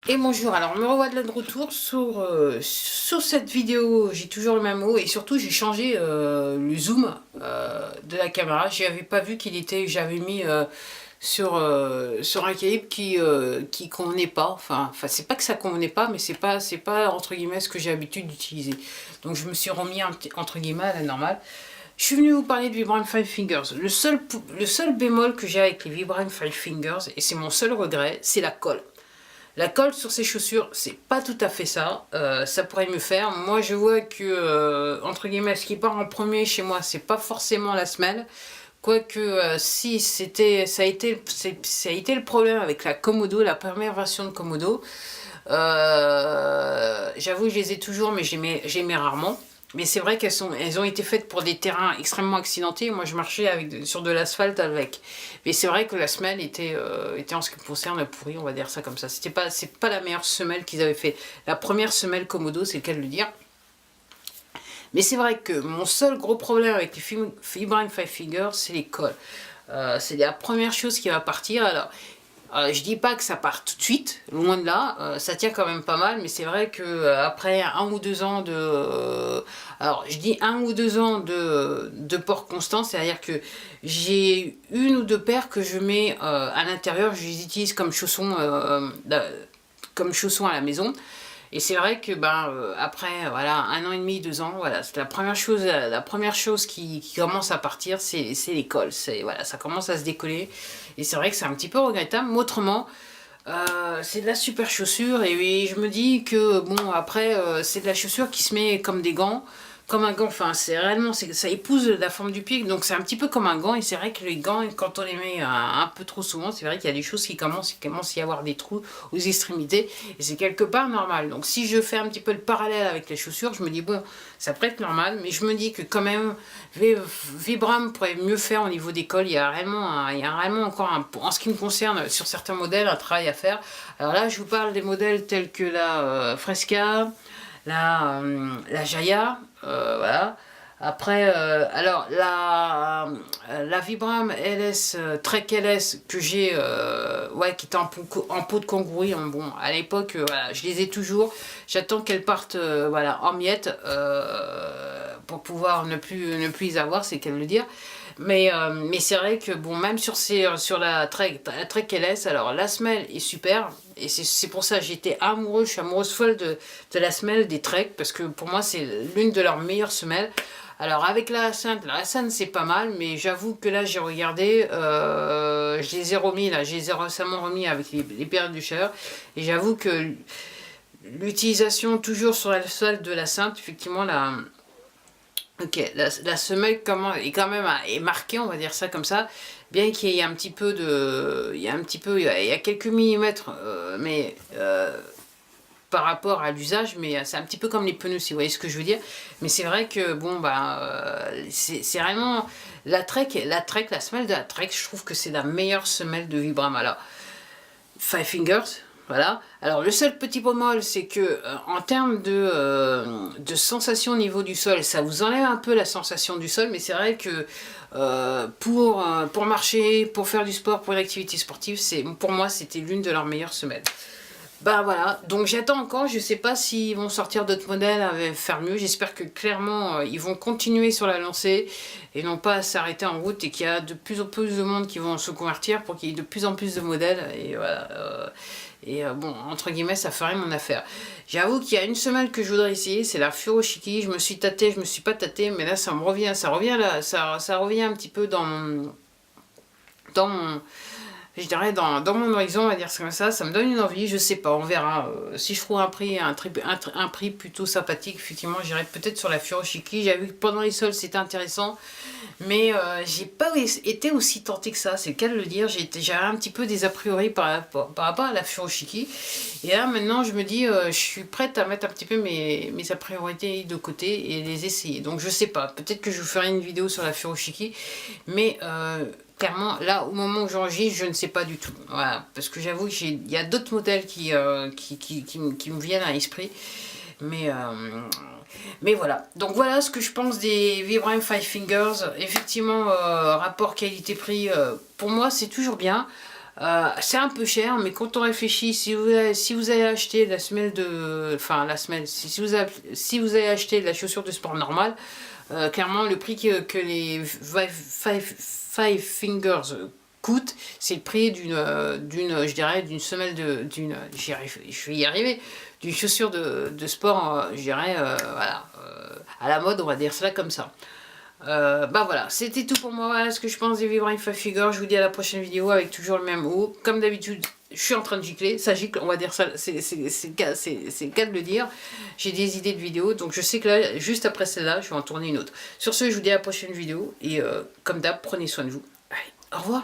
Et bonjour, alors me revoilà de retour sur cette vidéo. J'ai toujours le même mot et surtout j'ai changé le zoom de la caméra. J'avais pas vu qu'il était, j'avais mis sur un calibre qui convenait pas. Enfin c'est pas que ça convenait pas, mais c'est pas entre guillemets ce que j'ai l'habitude d'utiliser. Donc je me suis remis entre guillemets à la normale. Je suis venu vous parler de Vibram Five Fingers. Le seul bémol que j'ai avec les Vibram Five Fingers, et c'est mon seul regret, c'est la colle. La colle sur ces chaussures, c'est pas tout à fait ça. Ça pourrait mieux faire. Moi, je vois que, entre guillemets, ce qui part en premier chez moi, c'est pas forcément la semelle. Quoique, si ça a été le problème avec la Komodo, la première version de Komodo. J'avoue, je les ai toujours, mais j'aimais rarement. Mais c'est vrai elles ont été faites pour des terrains extrêmement accidentés. Moi, je marchais sur de l'asphalte avec. Mais c'est vrai que la semelle était en ce qui me concerne pourrie, on va dire ça comme ça. C'est pas la meilleure semelle qu'ils avaient fait. La première semelle Komodo, c'est le cas de le dire. Mais c'est vrai que mon seul gros problème avec les Vibram Five Fingers, c'est les cols. C'est la première chose qui va partir. Alors, je dis pas que ça part tout de suite, loin de là, ça tient quand même pas mal, mais c'est vrai que après 1 ou 2 ans de... alors je dis 1 ou 2 ans de port constant, c'est-à-dire que j'ai 1 ou 2 paires que je mets à l'intérieur, je les utilise comme chaussons à la maison. Et c'est vrai que après voilà 1 an et demi, 2 ans, voilà, c'est la première chose qui commence à partir, c'est l'école. Voilà, ça commence à se décoller. Et c'est vrai que c'est un petit peu regrettable. Mais autrement, c'est de la super chaussure. Et je me dis que bon après c'est de la chaussure qui se met comme des gants. Comme un gant, enfin c'est réellement, ça épouse la forme du pied, donc c'est un petit peu comme un gant, et c'est vrai que les gants, quand on les met un peu trop souvent, c'est vrai qu'il y a des choses qui commencent à y avoir des trous aux extrémités, et c'est quelque part normal. Donc si je fais un petit peu le parallèle avec les chaussures, je me dis bon, ça peut être normal, mais je me dis que quand même, Vibram pourrait mieux faire au niveau des cols. Il y a réellement encore, en ce qui me concerne, sur certains modèles, un travail à faire. Alors là, je vous parle des modèles tels que la Fresca, la Jaya, voilà. Après, alors la Vibram LS, Trek LS que j'ai, ouais, qui était en peau de kangourou. Bon, à l'époque, voilà, je les ai toujours. J'attends qu'elles partent, voilà, en miettes pour pouvoir ne plus les avoir, c'est qu'à le dire. Mais c'est vrai que bon, même sur la Trek LS, alors la semelle est super. Et c'est pour ça que je suis amoureuse folle de la semelle des Trek, parce que pour moi c'est l'une de leurs meilleures semelles. Alors avec la Hassan c'est pas mal, mais j'avoue que là j'ai regardé, je les ai remis là, je les ai récemment remis avec les périodes de chaleur, et j'avoue que l'utilisation toujours sur la semelle de la Sainte, effectivement ok, la semelle est quand même est marquée, on va dire ça comme ça, bien qu'il y ait un petit peu de... Il y a quelques millimètres, mais par rapport à l'usage, mais c'est un petit peu comme les pneus, si vous voyez ce que je veux dire. Mais c'est vrai que, bon, c'est vraiment... La semelle de la Trek, je trouve que c'est la meilleure semelle de Vibram. Alors, Five Fingers, voilà. Alors le seul petit bémol, c'est que en termes de sensation au niveau du sol, ça vous enlève un peu la sensation du sol, mais c'est vrai que pour marcher, pour faire du sport, pour une activité sportive, pour moi c'était l'une de leurs meilleures semelles. Bah voilà, donc j'attends encore, je sais pas s'ils vont sortir d'autres modèles à faire mieux, j'espère que clairement ils vont continuer sur la lancée et non pas s'arrêter en route, et qu'il y a de plus en plus de monde qui vont se convertir pour qu'il y ait de plus en plus de modèles, et voilà, bon, entre guillemets, ça ferait mon affaire. J'avoue qu'il y a une semelle que je voudrais essayer, c'est la Furoshiki. Je me suis tâté, je me suis pas tâté, mais là ça revient là, ça revient un petit peu dans mon, je dirais dans mon horizon, on va dire comme ça me donne une envie, je sais pas, on verra. Si je trouve un prix plutôt sympathique, effectivement, j'irai peut-être sur la Furoshiki. J'ai vu que pendant les soldes c'était intéressant, mais j'ai pas été aussi tenté que ça, c'est le cas de le dire. J'avais un petit peu des a priori par rapport à la Furoshiki, et là maintenant je me dis, je suis prête à mettre un petit peu mes a priori de côté et les essayer. Donc je sais pas, peut-être que je vous ferai une vidéo sur la Furoshiki, mais clairement, là, au moment où j'enregistre, je ne sais pas du tout. Voilà, parce que j'avoue qu'il y a d'autres modèles qui me viennent à l'esprit. Mais, mais voilà. Donc voilà ce que je pense des Vibram Five Fingers. Effectivement, rapport qualité-prix, pour moi, c'est toujours bien. C'est un peu cher, mais quand on réfléchit, si vous allez acheter la semelle de... Enfin, la semelle, si vous allez acheter la chaussure de sport normale, clairement, le prix que les Five Fingers coûtent, c'est le prix je dirais, d'une semelle je vais y arriver, d'une chaussure de sport, je dirais, voilà, à la mode, on va dire cela comme ça. Bah voilà, c'était tout pour moi, voilà ce que je pense des Vibram Five Fingers. Je vous dis à la prochaine vidéo avec toujours le même haut. Comme d'habitude, je suis en train de gicler, ça gicle, on va dire ça, c'est le cas de le dire. J'ai des idées de vidéos, donc je sais que là, juste après celle-là, je vais en tourner une autre. Sur ce, je vous dis à la prochaine vidéo, et comme d'hab, prenez soin de vous. Allez, au revoir.